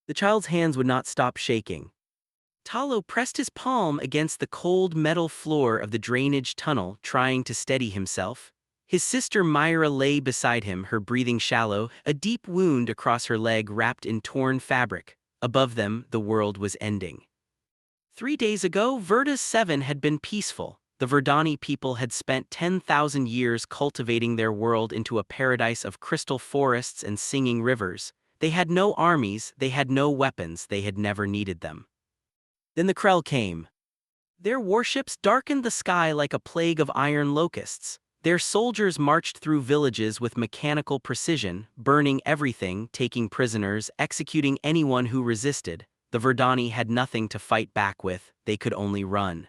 The child's hands would not stop shaking. Talo pressed his palm against the cold metal floor of the drainage tunnel, trying to steady himself. His sister Myra lay beside him, her breathing shallow, a deep wound across her leg wrapped in torn fabric. Above them, the world was ending. 3 days ago, Verda's 7 had been peaceful. The Verdani people had spent 10,000 years cultivating their world into a paradise of crystal forests and singing rivers. They had no armies, they had no weapons, they had never needed them. Then the Krell came. Their warships darkened the sky like a plague of iron locusts. Their soldiers marched through villages with mechanical precision, burning everything, taking prisoners, executing anyone who resisted. The Verdani had nothing to fight back with, they could only run.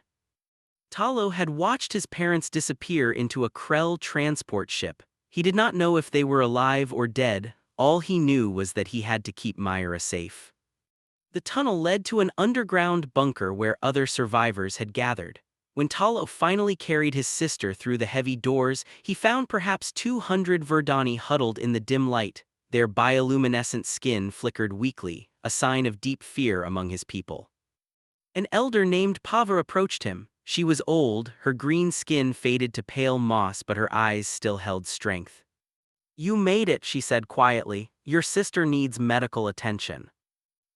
Talo had watched his parents disappear into a Krell transport ship. He did not know if they were alive or dead, all he knew was that he had to keep Myra safe. The tunnel led to an underground bunker where other survivors had gathered. When Talo finally carried his sister through the heavy doors, he found perhaps 200 Verdani huddled in the dim light. Their bioluminescent skin flickered weakly, a sign of deep fear among his people. An elder named Pava approached him. She was old, her green skin faded to pale moss, but her eyes still held strength. "You made it," she said quietly. "Your sister needs medical attention."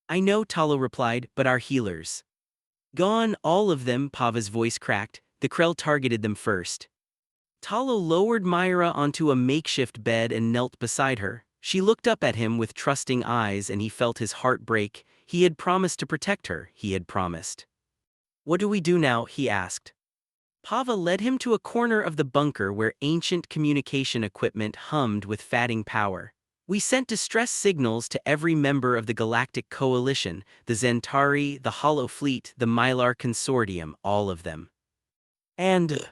"I know," Talo replied, "but our healers." "Gone, all of them," Pava's voice cracked. The Krell targeted them first. Talo lowered Myra onto a makeshift bed and knelt beside her. She looked up at him with trusting eyes, and he felt his heart break. He had promised to protect her, he had promised. "What do we do now?" he asked. Pava led him to a corner of the bunker where ancient communication equipment hummed with fatting power. "We sent distress signals to every member of the Galactic Coalition, the Zentari, the Hollow Fleet, the Mylar Consortium, all of them." And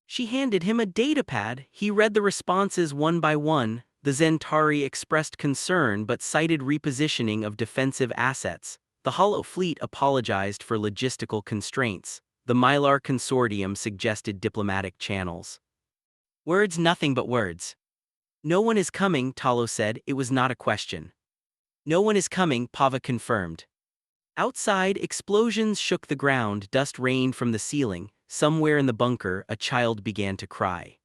she handed him a datapad. He read the responses one by one. The Zentari expressed concern but cited repositioning of defensive assets. The Hollow Fleet apologized for logistical constraints. The Mylar Consortium suggested diplomatic channels. Words, nothing but words. "No one is coming," Talo said. It was not a question. "No one is coming," Pava confirmed. Outside, explosions shook the ground, dust rained from the ceiling. Somewhere in the bunker, a child began to cry.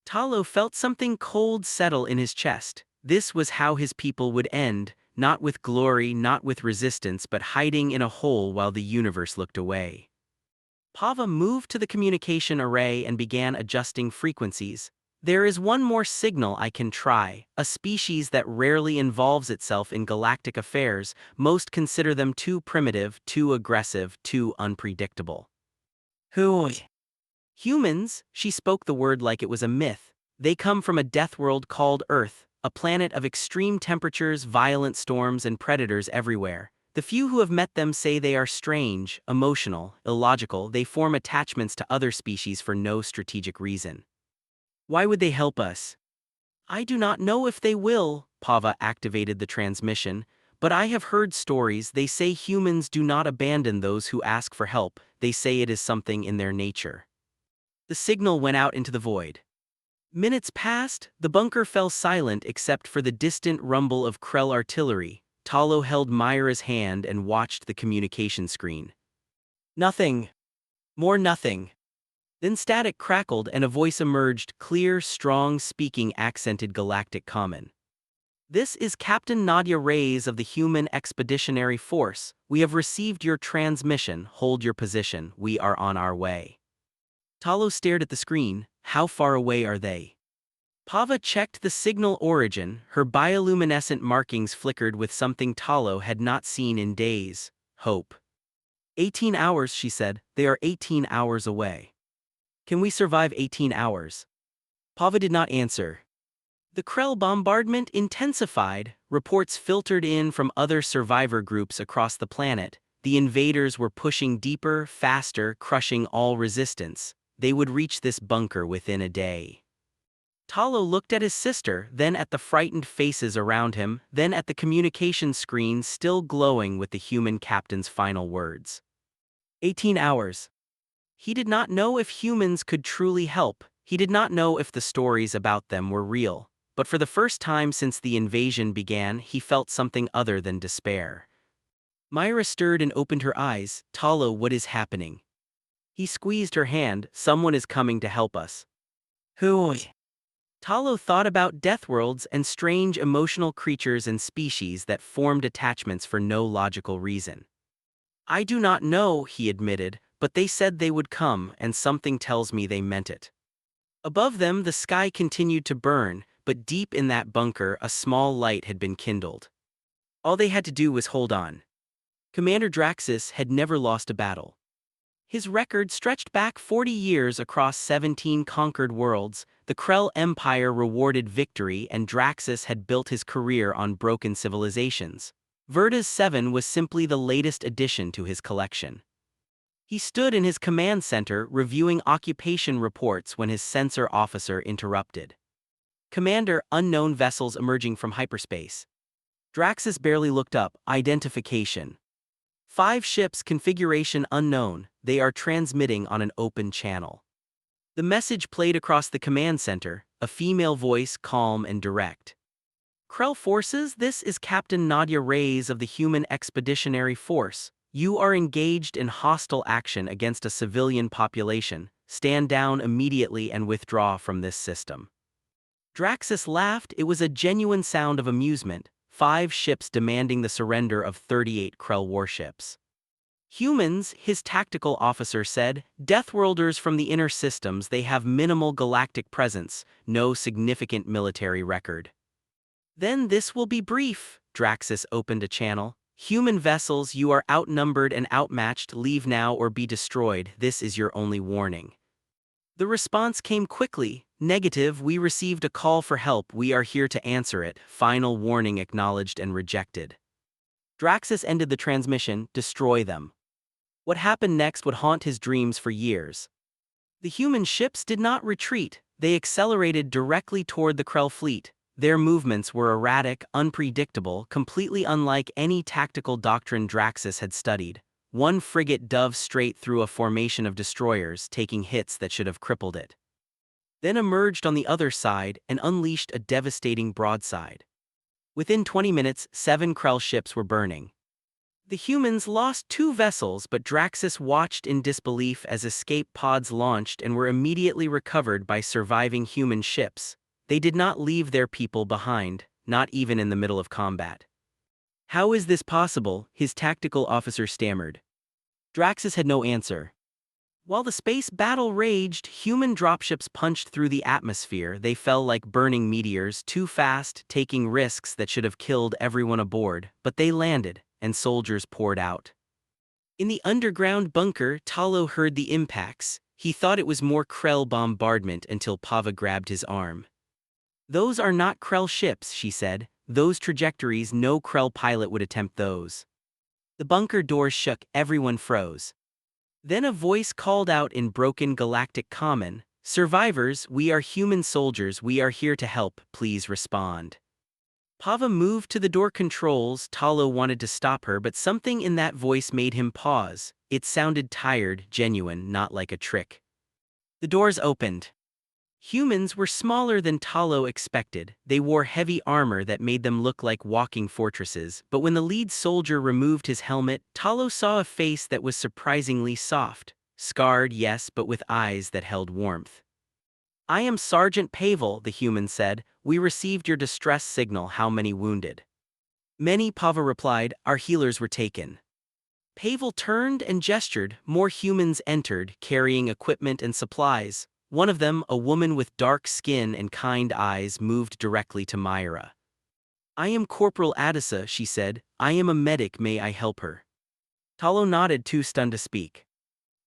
Talo felt something cold settle in his chest. This was how his people would end, not with glory, not with resistance, but hiding in a hole while the universe looked away. Pava moved to the communication array and began adjusting frequencies. "There is one more signal I can try, a species that rarely involves itself in galactic affairs. Most consider them too primitive, too aggressive, too unpredictable." "Who?" "Humans," she spoke the word like it was a myth. "They come from a death world called Earth, a planet of extreme temperatures, violent storms, and predators everywhere. The few who have met them say they are strange, emotional, illogical. They form attachments to other species for no strategic reason." "Why would they help us?" "I do not know if they will." Pava activated the transmission. "But I have heard stories. They say humans do not abandon those who ask for help. They say it is something in their nature." The signal went out into the void. Minutes passed. The bunker fell silent except for the distant rumble of Krell artillery. Talo held Myra's hand and watched the communication screen. Nothing. More nothing. Then static crackled and a voice emerged, clear, strong, speaking accented galactic common. "This is Captain Nadia Reyes of the Human Expeditionary Force. We have received your transmission. Hold your position. We are on our way." Talo stared at the screen. How far away are they? Pava checked the signal origin. Her bioluminescent markings flickered with something Talo had not seen in days. Hope. 18 hours, she said. They are 18 hours away. Can we survive 18 hours? Pava did not answer. The Krell bombardment intensified. Reports filtered in from other survivor groups across the planet. The invaders were pushing deeper, faster, crushing all resistance. They would reach this bunker within a day. Talo looked at his sister, then at the frightened faces around him, then at the communication screen still glowing with the human captain's final words. 18 hours. He did not know if humans could truly help. He did not know if the stories about them were real. but for the first time since the invasion began, he felt something other than despair. Myra stirred and opened her eyes. "Talo, what is happening?" He squeezed her hand. "Someone is coming to help us." "Who?" Talo thought about death worlds and strange emotional creatures and species that formed attachments for no logical reason. "I do not know," he admitted, "but they said they would come, and something tells me they meant it." Above them, the sky continued to burn, but deep in that bunker, a small light had been kindled. All they had to do was hold on. Commander Draxus had never lost a battle. His record stretched back 40 years across 17 conquered worlds. The Krell Empire rewarded victory, and Draxus had built his career on broken civilizations. Verta's 7 was simply the latest addition to his collection. He stood in his command center reviewing occupation reports when his sensor officer interrupted. "Commander, unknown vessels emerging from hyperspace." Draxus barely looked up. "Identification. 5 ships, configuration unknown. They are transmitting on an open channel." The message played across the command center, a female voice, calm and direct. "Krell forces, this is Captain Nadia Reyes of the Human Expeditionary Force. You are engaged in hostile action against a civilian population. Stand down immediately and withdraw from this system." Draxus laughed. It was a genuine sound of amusement. 5 ships demanding the surrender of 38 Krell warships. "Humans," his tactical officer said, "Deathworlders from the inner systems. They have minimal galactic presence, no significant military record." "Then this will be brief." Draxus opened a channel. "Human vessels, you are outnumbered and outmatched. Leave now or be destroyed. This is your only warning." The response came quickly. "Negative, we received a call for help. We are here to answer it. Final warning acknowledged and rejected." Draxus ended the transmission. "Destroy them." What happened next would haunt his dreams for years. The human ships did not retreat. They accelerated directly toward the Krell fleet. Their movements were erratic, unpredictable, completely unlike any tactical doctrine Draxus had studied. One frigate dove straight through a formation of destroyers, taking hits that should have crippled it. Then emerged on the other side and unleashed a devastating broadside. Within 20 minutes, 7 Krell ships were burning. The humans lost 2 vessels, but Draxus watched in disbelief as escape pods launched and were immediately recovered by surviving human ships. They did not leave their people behind, not even in the middle of combat. "How is this possible?" his tactical officer stammered. Draxus had no answer. While the space battle raged, human dropships punched through the atmosphere. They fell like burning meteors, too fast, taking risks that should have killed everyone aboard, but they landed, and soldiers poured out. In the underground bunker, Talo heard the impacts. He thought it was more Krell bombardment until Pava grabbed his arm. "Those are not Krell ships," she said. "Those trajectories, no Krell pilot would attempt those." The bunker doors shook, everyone froze. Then a voice called out in broken galactic common, "Survivors, we are human soldiers, we are here to help, please respond." Pava moved to the door controls. Talo wanted to stop her, but something in that voice made him pause. It sounded tired, genuine, not like a trick. The doors opened. Humans were smaller than Talo expected. They wore heavy armor that made them look like walking fortresses, but when the lead soldier removed his helmet, Talo saw a face that was surprisingly soft. Scarred, yes, but with eyes that held warmth. "I am Sergeant Pavel," the human said. "We received your distress signal. How many wounded?" "Many," Pava replied. "Our healers were taken." Pavel turned and gestured. More humans entered, carrying equipment and supplies. One of them, a woman with dark skin and kind eyes, moved directly to Myra. "I am Corporal Adisa," she said. "I am a medic. May I help her?" Talo nodded, too stunned to speak.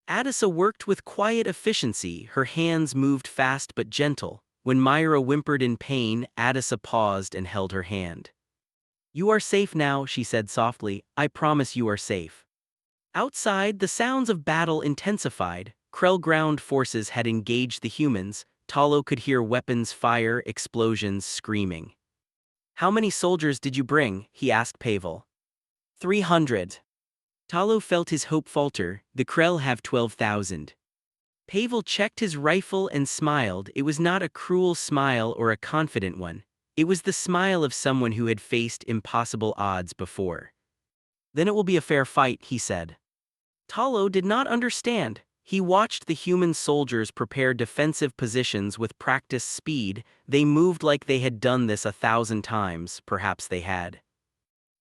Adisa worked with quiet efficiency. Her hands moved fast but gentle. When Myra whimpered in pain, Adisa paused and held her hand. "You are safe now," she said softly. "I promise you are safe." Outside, the sounds of battle intensified. Krell ground forces had engaged the humans. Talo could hear weapons fire, explosions, screaming. "How many soldiers did you bring?" he asked Pavel. 300. Talo felt his hope falter. "The Krell have 12,000. Pavel checked his rifle and smiled. It was not a cruel smile or a confident one. It was the smile of someone who had faced impossible odds before. "Then it will be a fair fight," he said. Talo did not understand. He watched the human soldiers prepare defensive positions with practiced speed. They moved like they had done this 1,000 times, perhaps they had.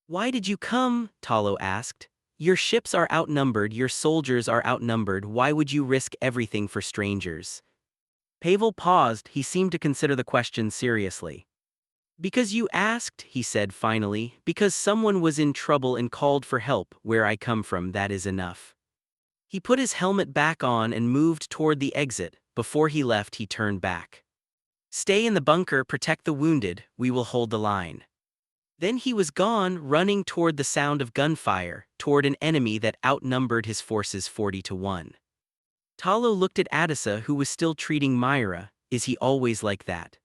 "Why did you come?" Talo asked. "Your ships are outnumbered, your soldiers are outnumbered, why would you risk everything for strangers?" Pavel paused, he seemed to consider the question seriously. "Because you asked," he said finally, "because someone was in trouble and called for help, where I come from, that is enough." He put his helmet back on and moved toward the exit. Before he left, he turned back. "Stay in the bunker, protect the wounded, we will hold the line." Then he was gone, running toward the sound of gunfire, toward an enemy that outnumbered his forces 40-1. Talo looked at Adisa, who was still treating Myra. "Is he always like that?"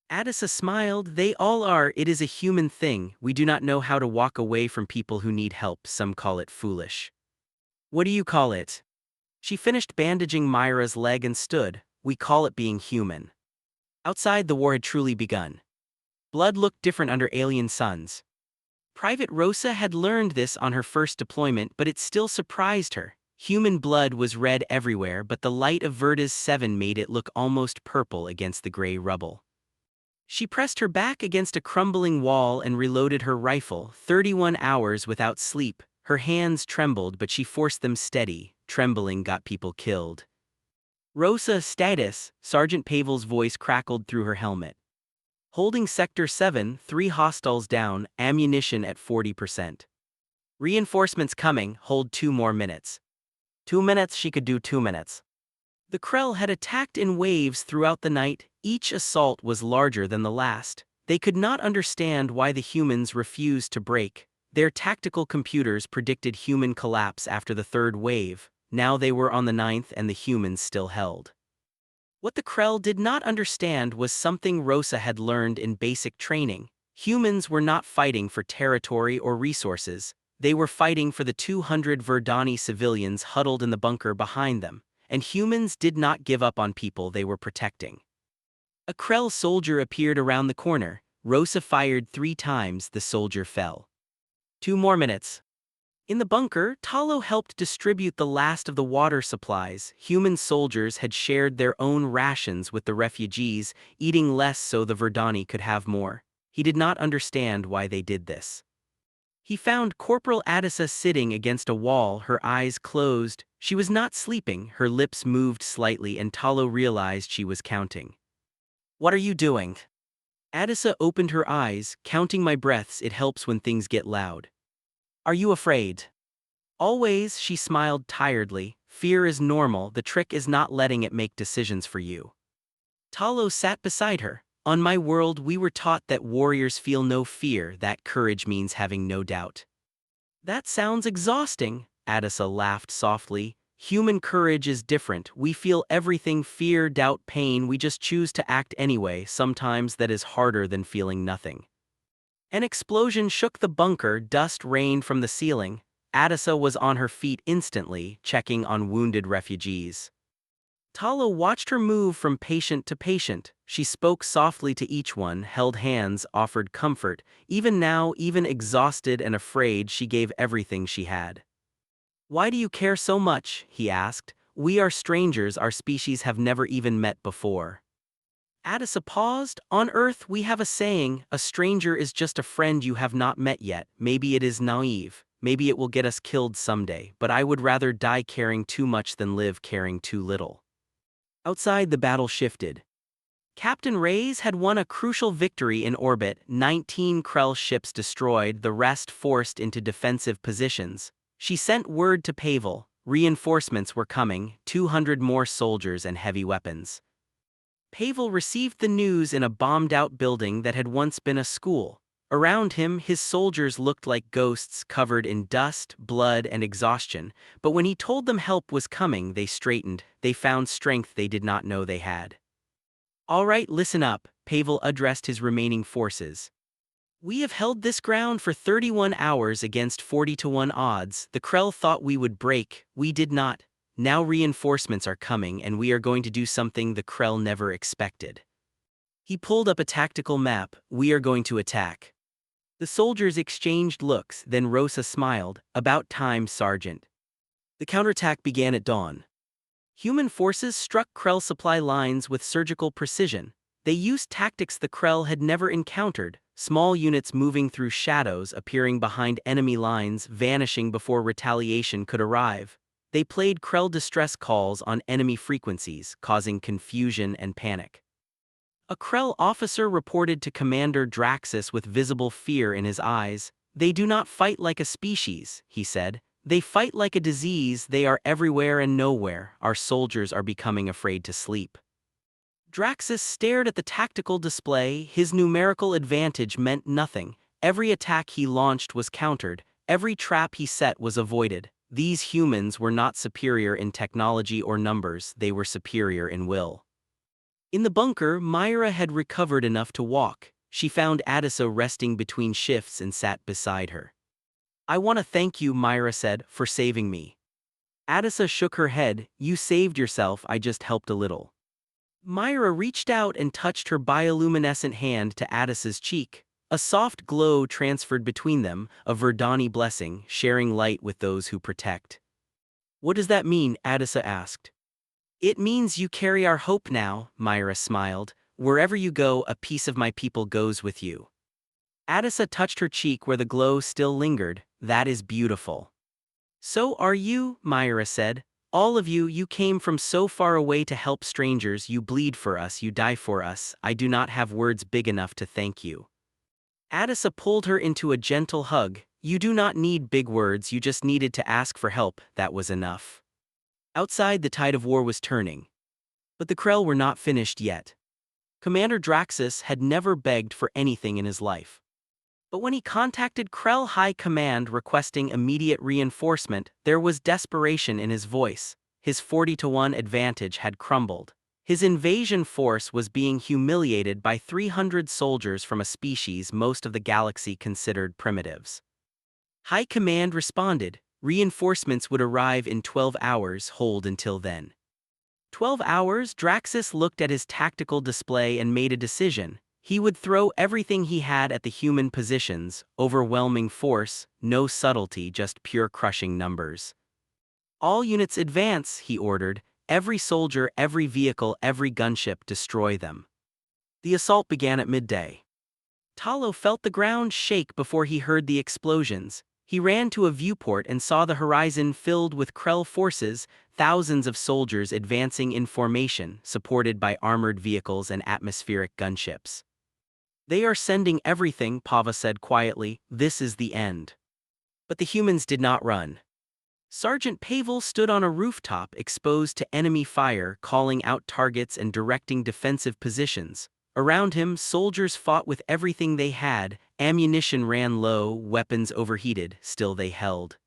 Adisa smiled. "They all are, it is a human thing, we do not know how to walk away from people who need help, some call it foolish." "What do you call it?" She finished bandaging Myra's leg and stood. "We call it being human." Outside, the war had truly begun. Blood looked different under alien suns. Private Rosa had learned this on her first deployment, but it still surprised her. Human blood was red everywhere, but the light of Verda's 7 made it look almost purple against the gray rubble. She pressed her back against a crumbling wall and reloaded her rifle. 31 hours without sleep. Her hands trembled, but she forced them steady. Trembling got people killed. "Rosa, status," Sergeant Pavel's voice crackled through her helmet. "Holding Sector 7, 3 hostiles down, ammunition at 40%. Reinforcements coming, hold 2 more minutes." 2 minutes, she could do 2 minutes. The Krell had attacked in waves throughout the night. Each assault was larger than the last. They could not understand why the humans refused to break. Their tactical computers predicted human collapse after the 3rd wave. Now they were on the 9th and the humans still held. What the Krell did not understand was something Rosa had learned in basic training. Humans were not fighting for territory or resources. They were fighting for the 200 Verdani civilians huddled in the bunker behind them, and humans did not give up on people they were protecting. A Krell soldier appeared around the corner. Rosa fired 3 times, the soldier fell. 2 more minutes. In the bunker, Talo helped distribute the last of the water supplies. Human soldiers had shared their own rations with the refugees, eating less so the Verdani could have more. He did not understand why they did this. He found Corporal Adisa sitting against a wall, her eyes closed. She was not sleeping, her lips moved slightly, and Talo realized she was counting. "What are you doing?" Adisa opened her eyes. "Counting my breaths, it helps when things get loud." "Are you afraid?" "Always," she smiled tiredly. "Fear is normal, the trick is not letting it make decisions for you." Talo sat beside her. "On my world, we were taught that warriors feel no fear, that courage means having no doubt." "That sounds exhausting," Adisa laughed softly. "Human courage is different. We feel everything, fear, doubt, pain, we just choose to act anyway. Sometimes that is harder than feeling nothing." An explosion shook the bunker, dust rained from the ceiling. Adisa was on her feet instantly, checking on wounded refugees. Talo watched her move from patient to patient. She spoke softly to each one, held hands, offered comfort. Even now, even exhausted and afraid, she gave everything she had. "Why do you care so much?" he asked. "We are strangers, our species have never even met before." Adisa paused. "On Earth, we have a saying, a stranger is just a friend you have not met yet. Maybe it is naive. Maybe it will get us killed someday, but I would rather die caring too much than live caring too little." Outside, the battle shifted. Captain Reyes had won a crucial victory in orbit. 19 Krell ships destroyed, the rest forced into defensive positions. She sent word to Pavel. Reinforcements were coming, 200 more soldiers and heavy weapons. Pavel received the news in a bombed-out building that had once been a school. Around him, his soldiers looked like ghosts covered in dust, blood, and exhaustion, but when he told them help was coming, they straightened. They found strength they did not know they had. "All right, listen up," Pavel addressed his remaining forces. "We have held this ground for 31 hours against 40-1 odds. The Krell thought we would break, we did not. Now reinforcements are coming and we are going to do something the Krell never expected." He pulled up a tactical map. "We are going to attack." The soldiers exchanged looks, then Rosa smiled. "About time, Sergeant." The counterattack began at dawn. Human forces struck Krell supply lines with surgical precision. They used tactics the Krell had never encountered, small units moving through shadows, appearing behind enemy lines, vanishing before retaliation could arrive. They played Krell distress calls on enemy frequencies, causing confusion and panic. A Krell officer reported to Commander Draxus with visible fear in his eyes. "They do not fight like a species," he said. "They fight like a disease. They are everywhere and nowhere. Our soldiers are becoming afraid to sleep." Draxus stared at the tactical display. His numerical advantage meant nothing. Every attack he launched was countered. Every trap he set was avoided. These humans were not superior in technology or numbers. They were superior in will. In the bunker, Myra had recovered enough to walk. She found Adisa resting between shifts and sat beside her. "I want to thank you," Myra said, "for saving me." Adisa shook her head. "You saved yourself, I just helped a little." Myra reached out and touched her bioluminescent hand to Adisa's cheek. A soft glow transferred between them, a Verdani blessing, sharing light with those who protect. "What does that mean?" Adisa asked. "It means you carry our hope now," Myra smiled. "Wherever you go, a piece of my people goes with you." Adisa touched her cheek where the glow still lingered. "That is beautiful." "So are you," Myra said. "All of you, you came from so far away to help strangers. You bleed for us, you die for us. I do not have words big enough to thank you." Adisa pulled her into a gentle hug. "You do not need big words, you just needed to ask for help. That was enough." Outside, the tide of war was turning. But the Krell were not finished yet. Commander Draxus had never begged for anything in his life. But when he contacted Krell High Command requesting immediate reinforcement, there was desperation in his voice. His 40-to-1 advantage had crumbled. His invasion force was being humiliated by 300 soldiers from a species most of the galaxy considered primitives. High Command responded. Reinforcements would arrive in 12 hours, hold until then. 12 hours, Draxus looked at his tactical display and made a decision. He would throw everything he had at the human positions, overwhelming force, no subtlety, just pure crushing numbers. "All units advance," he ordered. "Every soldier, every vehicle, every gunship, destroy them." The assault began at midday. Talo felt the ground shake before he heard the explosions. He ran to a viewport and saw the horizon filled with Krell forces, thousands of soldiers advancing in formation, supported by armored vehicles and atmospheric gunships. "They are sending everything," Pava said quietly. "This is the end." But the humans did not run. Sergeant Pavel stood on a rooftop exposed to enemy fire, calling out targets and directing defensive positions. Around him, soldiers fought with everything they had. Ammunition ran low, weapons overheated, still they held.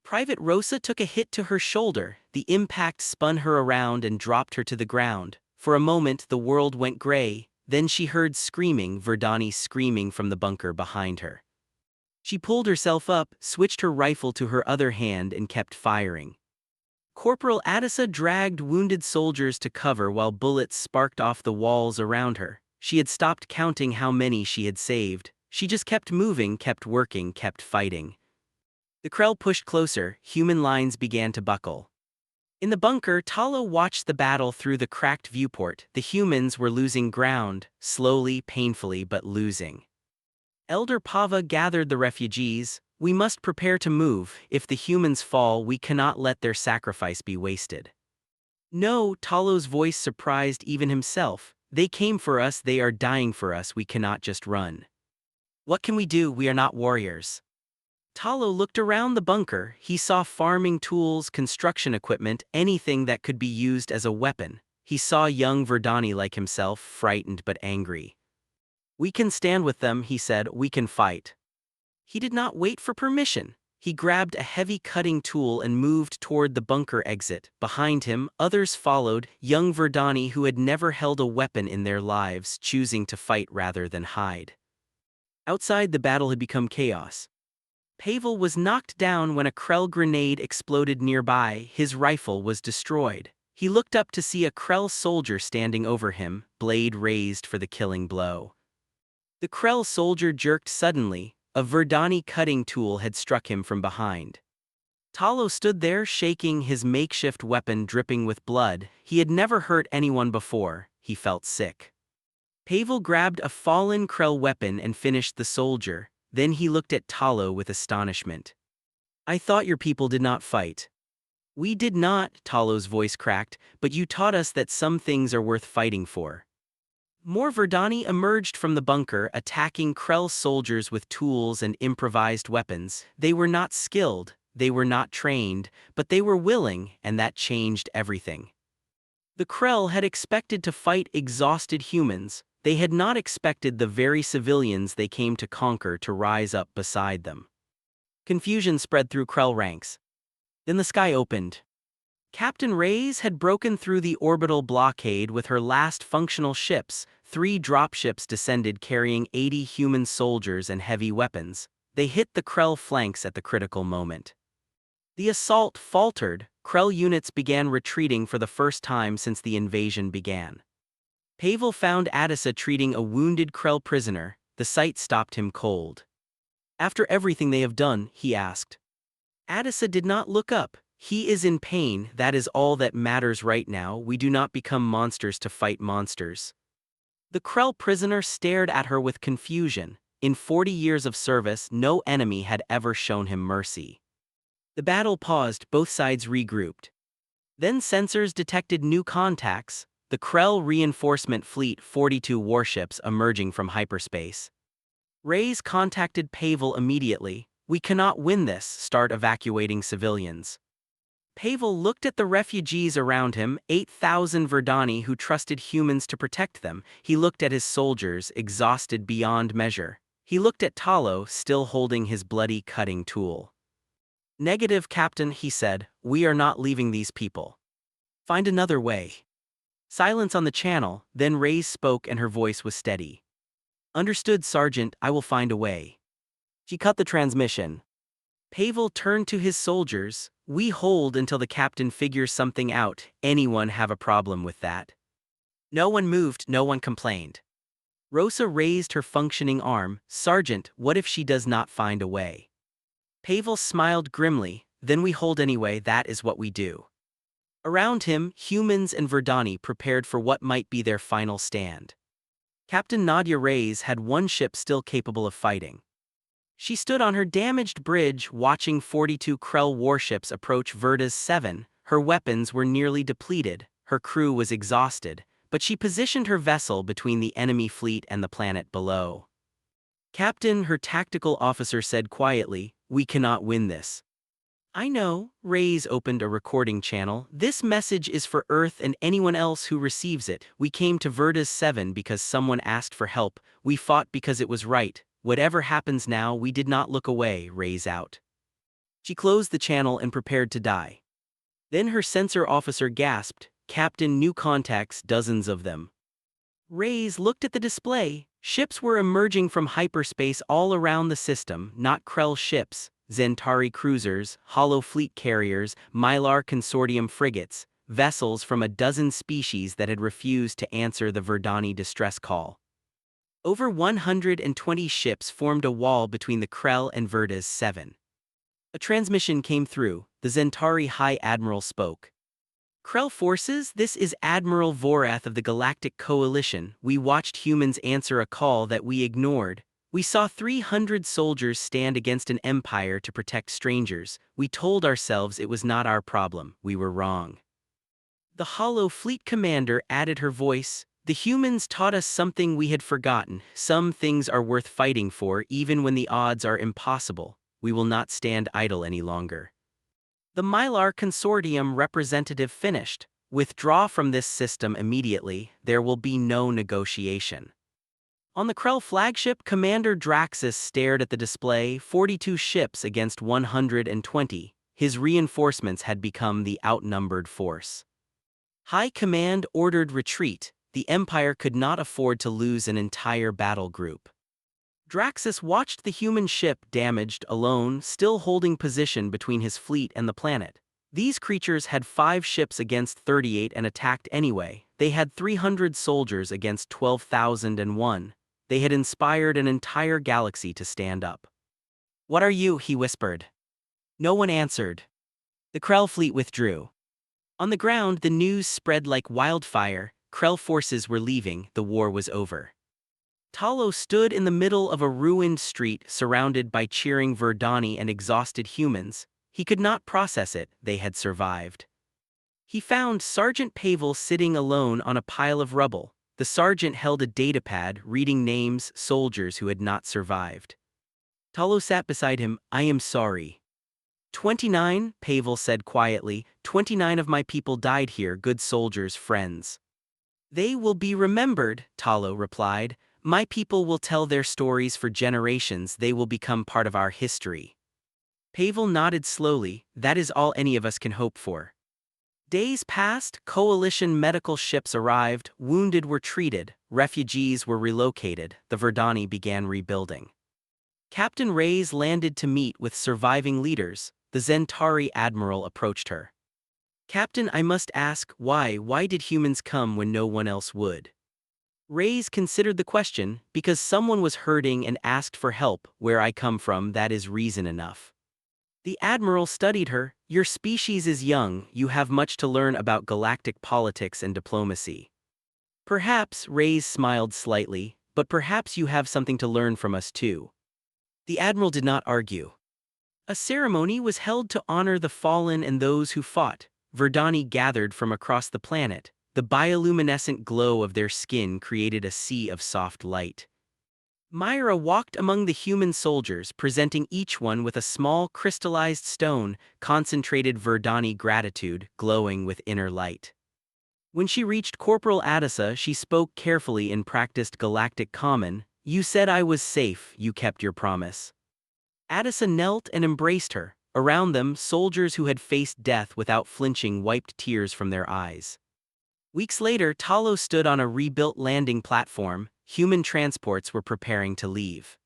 Private Rosa took a hit to her shoulder. The impact spun her around and dropped her to the ground. For a moment, the world went gray. Then she heard screaming, Verdani screaming from the bunker behind her. She pulled herself up, switched her rifle to her other hand and kept firing. Corporal Adisa dragged wounded soldiers to cover while bullets sparked off the walls around her. She had stopped counting how many she had saved. She just kept moving, kept working, kept fighting. The Krell pushed closer. Human lines began to buckle. In the bunker, Talo watched the battle through the cracked viewport. The humans were losing ground, slowly, painfully, but losing. Elder Pava gathered the refugees. "We must prepare to move. If the humans fall, we cannot let their sacrifice be wasted." "No," Talo's voice surprised even himself. "They came for us, they are dying for us, we cannot just run." "What can we do? We are not warriors." Talo looked around the bunker. He saw farming tools, construction equipment, anything that could be used as a weapon. He saw young Verdani like himself, frightened but angry. "We can stand with them," he said. "We can fight." He did not wait for permission. He grabbed a heavy cutting tool and moved toward the bunker exit. Behind him, others followed, young Verdani who had never held a weapon in their lives, choosing to fight rather than hide. Outside, the battle had become chaos. Pavel was knocked down when a Krell grenade exploded nearby. His rifle was destroyed. He looked up to see a Krell soldier standing over him, blade raised for the killing blow. The Krell soldier jerked suddenly. A Verdani cutting tool had struck him from behind. Talo stood there shaking, his makeshift weapon dripping with blood. He had never hurt anyone before. He felt sick. Pavel grabbed a fallen Krell weapon and finished the soldier. Then he looked at Talo with astonishment. "I thought your people did not fight." "We did not," Talo's voice cracked, "but you taught us that some things are worth fighting for." More Verdani emerged from the bunker, attacking Krell soldiers with tools and improvised weapons. They were not skilled, they were not trained, but they were willing, and that changed everything. The Krell had expected to fight exhausted humans. They had not expected the very civilians they came to conquer to rise up beside them. Confusion spread through Krell ranks. Then the sky opened. Captain Reyes had broken through the orbital blockade with her last functional ships. 3 dropships descended carrying 80 human soldiers and heavy weapons. They hit the Krell flanks at the critical moment. The assault faltered. Krell units began retreating for the first time since the invasion began. Pavel found Adisa treating a wounded Krell prisoner. The sight stopped him cold. "After everything they have done?" he asked. Adisa did not look up. "He is in pain, that is all that matters right now. We do not become monsters to fight monsters." The Krell prisoner stared at her with confusion. In 40 years of service, no enemy had ever shown him mercy. The battle paused, both sides regrouped. Then sensors detected new contacts. The Krell reinforcement fleet, 42 warships emerging from hyperspace. Reyes contacted Pavel immediately. "We cannot win this, start evacuating civilians." Pavel looked at the refugees around him, 8,000 Verdani who trusted humans to protect them. He looked at his soldiers, exhausted beyond measure. He looked at Talo, still holding his bloody cutting tool. "Negative, Captain," he said. "We are not leaving these people. Find another way." Silence on the channel, then Reyes spoke and her voice was steady. "Understood, Sergeant, I will find a way." She cut the transmission. Pavel turned to his soldiers. "We hold until the captain figures something out. Anyone have a problem with that?" No one moved, no one complained. Rosa raised her functioning arm. "Sergeant, what if she does not find a way?" Pavel smiled grimly. "Then we hold anyway, that is what we do." Around him, humans and Verdani prepared for what might be their final stand. Captain Nadia Reyes had one ship still capable of fighting. She stood on her damaged bridge, watching 42 Krell warships approach Verda's 7. Her weapons were nearly depleted, her crew was exhausted, but she positioned her vessel between the enemy fleet and the planet below. "Captain," her tactical officer said quietly, "we cannot win this." "I know." Reyes opened a recording channel. "This message is for Earth and anyone else who receives it. We came to Verda's 7 because someone asked for help. We fought because it was right. Whatever happens now, we did not look away." Reyes out. She closed the channel and prepared to die. Then her sensor officer gasped, "Captain, new contacts, dozens of them." Reyes looked at the display. Ships were emerging from hyperspace all around the system, not Krell ships. Zentari cruisers, Hollow Fleet carriers, Mylar Consortium frigates, vessels from a dozen species that had refused to answer the Verdani distress call. Over 120 ships formed a wall between the Krell and Verda's 7. A transmission came through. The Zentari High Admiral spoke. "Krell forces, this is Admiral Vorath of the Galactic Coalition. We watched humans answer a call that we ignored. We saw 300 soldiers stand against an empire to protect strangers. We told ourselves it was not our problem. We were wrong." The Hollow Fleet commander added her voice. "The humans taught us something we had forgotten. Some things are worth fighting for even when the odds are impossible. We will not stand idle any longer." The Mylar Consortium representative finished. "Withdraw from this system immediately. There will be no negotiation." On the Krell flagship, Commander Draxus stared at the display, 42 ships against 120. His reinforcements had become the outnumbered force. High Command ordered retreat. The Empire could not afford to lose an entire battle group. Draxus watched the human ship, damaged, alone, still holding position between his fleet and the planet. These creatures had 5 ships against 38 and attacked anyway. They had 300 soldiers against 12,001. They had inspired an entire galaxy to stand up. "What are you?" he whispered. No one answered. The Krell fleet withdrew. On the ground, the news spread like wildfire. Krell forces were leaving, the war was over. Talo stood in the middle of a ruined street surrounded by cheering Verdani and exhausted humans. He could not process it, they had survived. He found Sergeant Pavel sitting alone on a pile of rubble. The sergeant held a datapad, reading names, soldiers who had not survived. Talo sat beside him. "I am sorry." 29, Pavel said quietly. 29 of my people died here, good soldiers, friends. "They will be remembered," Talo replied. "My people will tell their stories for generations. They will become part of our history." Pavel nodded slowly. "That is all any of us can hope for." Days passed, coalition medical ships arrived, wounded were treated, refugees were relocated, the Verdani began rebuilding. Captain Reyes landed to meet with surviving leaders. The Zentari admiral approached her. "Captain, I must ask, why did humans come when no one else would?" Reyes considered the question. "Because someone was hurting and asked for help. Where I come from, that is reason enough." The admiral studied her. "Your species is young, you have much to learn about galactic politics and diplomacy." "Perhaps," Reyes smiled slightly, "but perhaps you have something to learn from us too." The admiral did not argue. A ceremony was held to honor the fallen and those who fought. Verdani gathered from across the planet. The bioluminescent glow of their skin created a sea of soft light. Myra walked among the human soldiers, presenting each one with a small crystallized stone, concentrated Verdani gratitude, glowing with inner light. When she reached Corporal Adisa, she spoke carefully in practiced galactic common. "You said I was safe, you kept your promise." Adisa knelt and embraced her. Around them, soldiers who had faced death without flinching wiped tears from their eyes. Weeks later, Talo stood on a rebuilt landing platform. Human transports were preparing to leave.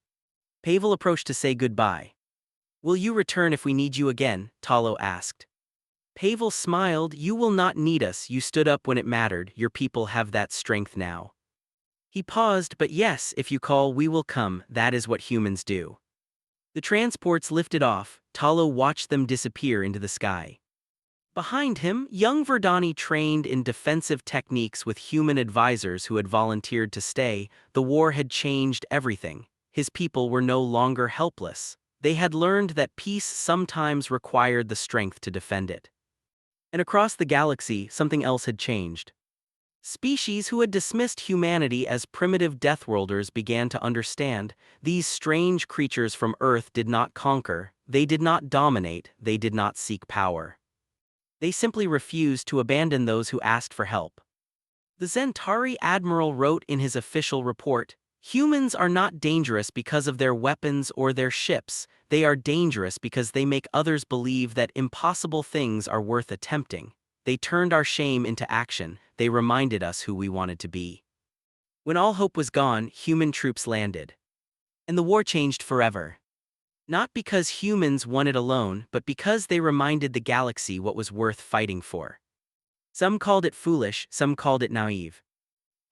Pavel approached to say goodbye. "Will you return if we need you again?" Talo asked. Pavel smiled. "You will not need us, you stood up when it mattered, your people have that strength now." He paused. "But yes, if you call, we will come, that is what humans do." The transports lifted off. Talo watched them disappear into the sky. Behind him, young Verdani trained in defensive techniques with human advisors who had volunteered to stay. The war had changed everything. His people were no longer helpless. They had learned that peace sometimes required the strength to defend it. And across the galaxy, something else had changed. Species who had dismissed humanity as primitive deathworlders began to understand. These strange creatures from Earth did not conquer, they did not dominate, they did not seek power. They simply refused to abandon those who asked for help. The Zentari admiral wrote in his official report, "Humans are not dangerous because of their weapons or their ships, they are dangerous because they make others believe that impossible things are worth attempting. They turned our shame into action, they reminded us who we wanted to be." When all hope was gone, human troops landed. And the war changed forever. Not because humans won it alone, but because they reminded the galaxy what was worth fighting for. Some called it foolish, some called it naive.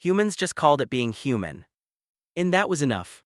Humans just called it being human. And that was enough.